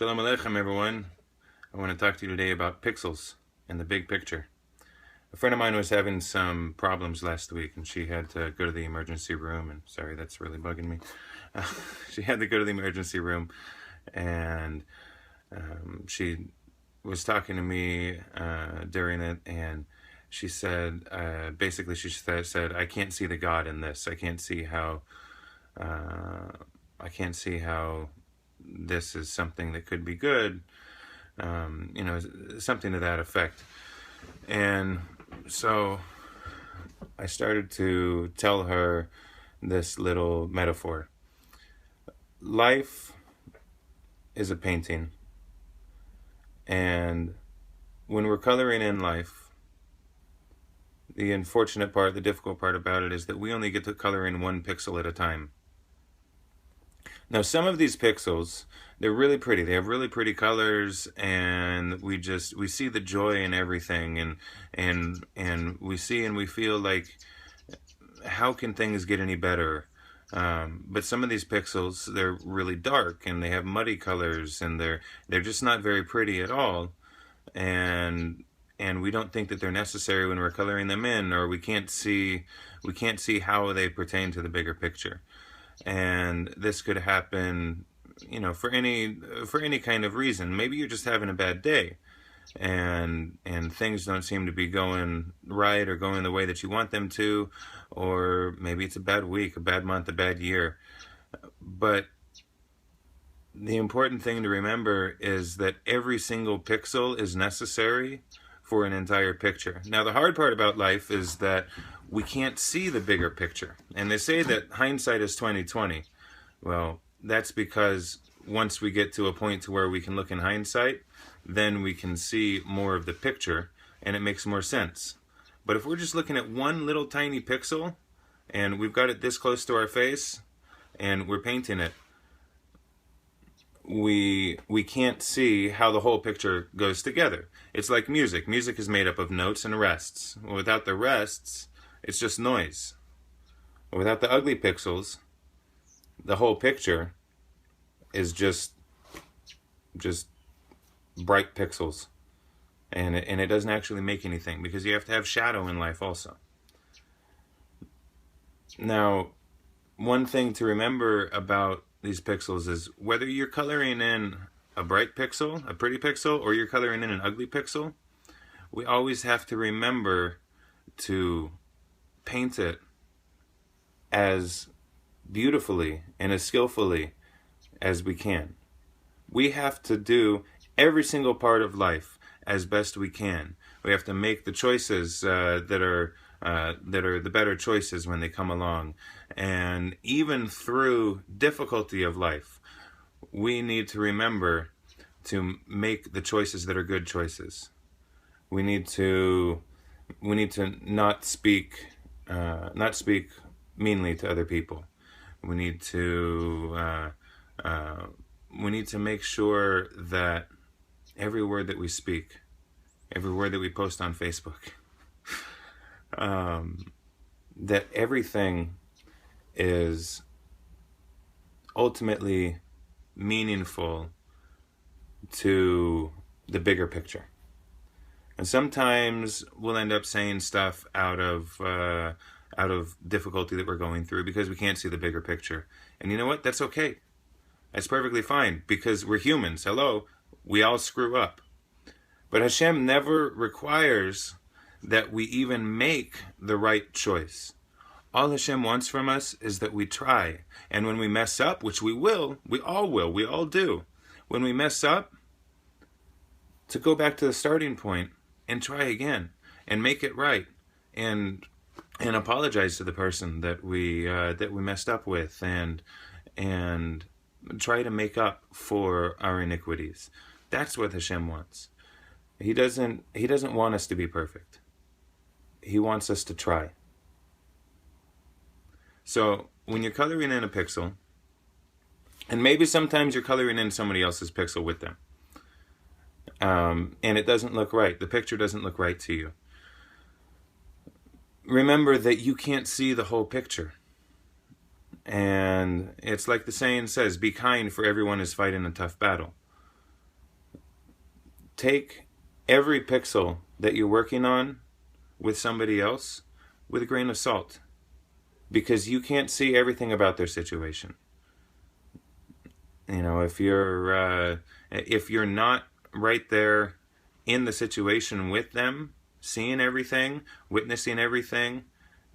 Shalom Aleichem, everyone. I want to talk to you today about pixels and the big picture. A friend of mine was having some problems last week, and she had to go to the emergency room. And sorry, that's really bugging me. She had to go to the emergency room, and she was talking to me during it, and she said, basically, she said, I can't see the God in this. I can't see how. I can't see how this is something that could be good, something to that effect. And so I started to tell her this little metaphor. Life is a painting, and when we're coloring in life, the unfortunate part, the difficult part about it is that we only get to color in one pixel at a time. Now, some of these pixels, they're really pretty. They have really pretty colors, and we see the joy in everything, and we see and we feel like, how can things get any better? But some of these pixels, they're really dark, and they have muddy colors, and they're just not very pretty at all, and we don't think that they're necessary when we're coloring them in, or we can't see how they pertain to the bigger picture. And this could happen, for any kind of reason. Maybe you're just having a bad day, and things don't seem to be going right or going the way that you want them to, or maybe it's a bad week, a bad month, a bad year. But the important thing to remember is that every single pixel is necessary for an entire picture. Now, the hard part about life is that we can't see the bigger picture. And they say that hindsight is 20/20. Well, that's because once we get to a point to where we can look in hindsight, then we can see more of the picture, and it makes more sense. But if we're just looking at one little tiny pixel, and we've got it this close to our face, and we're painting it, we can't see how the whole picture goes together. It's like music. Music is made up of notes and rests. Without the rests, it's just noise. Without the ugly pixels, the whole picture is just bright pixels. And it doesn't actually make anything, because you have to have shadow in life also. Now, one thing to remember about these pixels is whether you're coloring in a bright pixel, a pretty pixel, or you're coloring in an ugly pixel, we always have to remember to paint it as beautifully and as skillfully as we can. We have to do every single part of life as best we can. We have to make the choices that are the better choices when they come along. And even through difficulty of life, we need to remember to make the choices that are good choices. We need to not speak meanly to other people. We need to make sure that every word that we speak, every word that we post on Facebook, that everything is ultimately meaningful to the bigger picture. And sometimes we'll end up saying stuff out of difficulty that we're going through because we can't see the bigger picture. And you know what? That's okay. That's perfectly fine, because we're humans. Hello, we all screw up. But Hashem never requires that we even make the right choice. All Hashem wants from us is that we try. And when we mess up, which we all do. When we mess up, to go back to the starting point and try again and make it right, and apologize to the person that we messed up with, and try to make up for our iniquities. That's what Hashem wants. He doesn't want us to be perfect. He wants us to try. So when you're coloring in a pixel, and maybe sometimes you're coloring in somebody else's pixel with them, and it doesn't look right, the picture doesn't look right to you, remember that you can't see the whole picture. And it's like the saying says, be kind, for everyone is fighting a tough battle. take every pixel that you're working on with somebody else with a grain of salt, because you can't see everything about their situation. You know, if you're not right there in the situation with them, seeing everything, witnessing everything,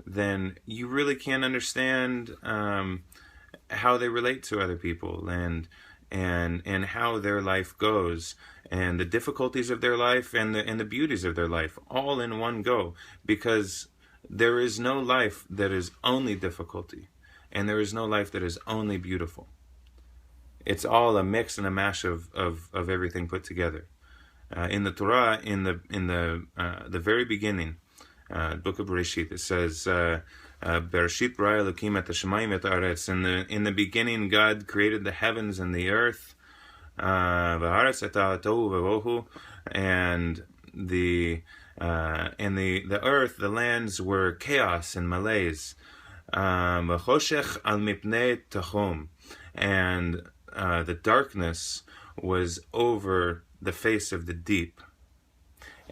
then you really can't understand how they relate to other people, and how their life goes, and the difficulties of their life, and the beauties of their life, all in one go. Because there is no life that is only difficulty, and there is no life that is only beautiful. It's all a mix and a mash of everything put together. In the Torah, in the very beginning, book of Bereshit, it says, Bereshit bara Elokim et hashamayim et haaretz. In the beginning, God created the heavens and the earth. V'haaretz eta tohu v'vohu. And the earth, the lands were chaos and malaise. V'choshech al mipnei tachom. And the darkness was over the face of the deep.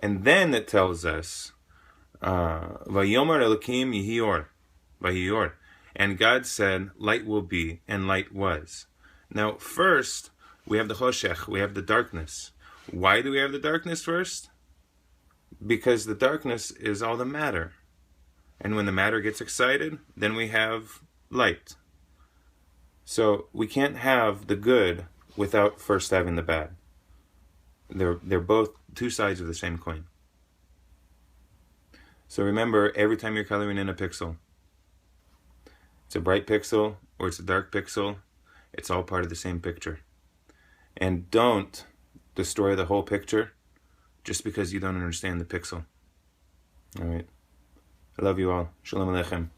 And then it tells us, Vayomer Elokim yihi or. And God said, light will be, and light was. Now, first, we have the choshech, we have the darkness. Why do we have the darkness first? Because the darkness is all the matter. And when the matter gets excited, then we have light. So we can't have the good without first having the bad. They're both two sides of the same coin. So remember, every time you're coloring in a pixel, it's a bright pixel or it's a dark pixel, it's all part of the same picture. And don't destroy the whole picture just because you don't understand the pixel. All right. I love you all. Shalom Aleichem.